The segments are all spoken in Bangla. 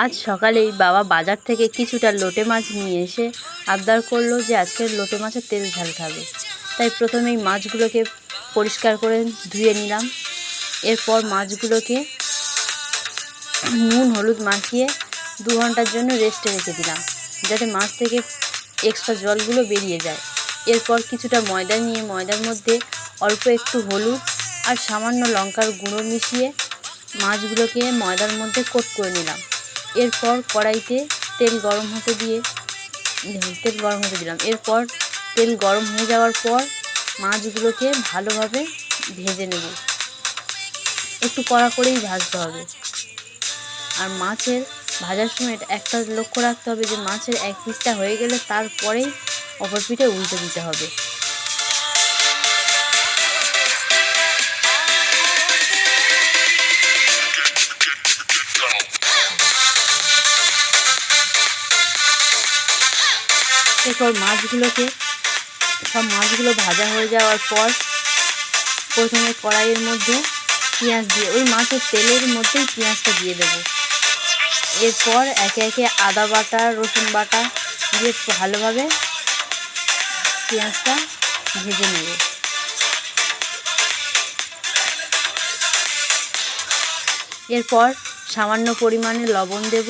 আজ সকালেই বাবা বাজার থেকে কিছুটা লোটে মাছ নিয়ে এসে আবদার করলো যে আজকের লোটে মাছের তেল ঝাল খাবে। তাই প্রথমেই মাছগুলোকে পরিষ্কার করে ধুয়ে নিলাম। এরপর মাছগুলোকে নুন হলুদ মাখিয়ে 2 ঘন্টার জন্য রেস্টে রেখে দিলাম, যাতে মাছ থেকে এক্সট্রা জলগুলো বেরিয়ে যায়। এরপর কিছুটা ময়দা নিয়ে ময়দার মধ্যে অল্প একটু হলুদ আর সামান্য লঙ্কার গুঁড়ো মিশিয়ে মাছগুলোকে ময়দার মধ্যে কোট করে নিলাম। এরপর কড়াইতে তেল গরম হতে দিলাম। এরপর তেল গরম হয়ে যাওয়ার পর মাছগুলোকে ভালোভাবে ভেজে নেব। একটু কড়া করেই ভাজতে হবে। আর মাছের ভাজার সময় একটা লক্ষ্য রাখতে হবে যে মাছের এক পিঠটা হয়ে গেলে তারপরেই অপর পিঠে উল্টে দিতে হবে। এরপর সব মাছগুলো ভাজা হয়ে যাওয়ার পর প্রথমে কড়াইয়ের মধ্যে পেঁয়াজ দিয়ে ওই মাছের তেলের মধ্যেই পেঁয়াজটা দিয়ে দেবো। এরপর একে একে আদা বাটা রসুন বাটা দিয়ে ভালোভাবে পেঁয়াজটা ভেজে নেব। এরপর সামান্য পরিমাণে লবণ দেব,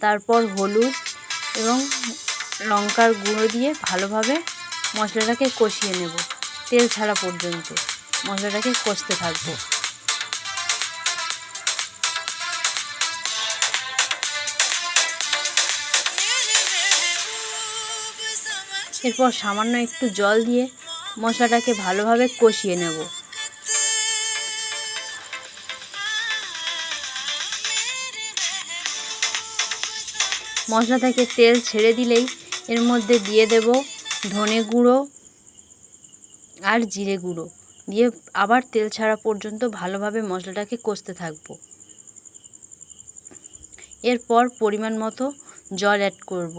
তারপর হলুদ এবং লঙ্কার গুঁড়ো দিয়ে ভালোভাবে মশলাটাকে কষিয়ে নেব। তেল ছাড়া পর্যন্ত মশলাটাকে কষতে থাকবো। এরপর সামান্য একটু জল দিয়ে মশলাটাকে ভালোভাবে কষিয়ে নেব। মশলা থেকে তেল ছেড়ে দিলেই এর মধ্যে দিয়ে দেব ধনে গুঁড়ো আর জিরে গুঁড়ো দিয়ে আবার তেল ছাড়া পর্যন্ত ভালোভাবে মশলাটাকে কষতে থাকবো। এরপর পরিমাণ মতো জল অ্যাড করব।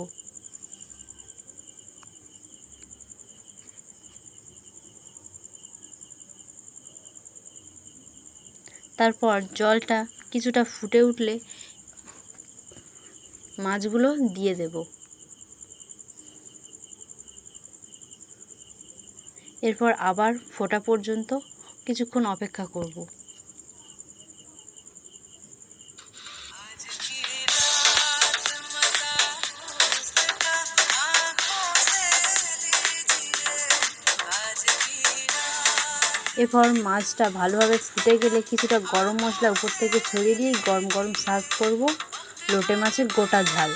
তারপর জলটা কিছুটা ফুটে উঠলে মাছগুলো দিয়ে দেব। এরপর আবার ফোটা পর্যন্ত কিছুক্ষণ অপেক্ষা করব। এরপর মাছটা ভালোভাবে ফুটে গেলে কিছুটা গরম মশলা উপর থেকে ছড়িয়ে দিয়ে গরম গরম সার্ভ করব লোটে মাছের গোটা ঝাল।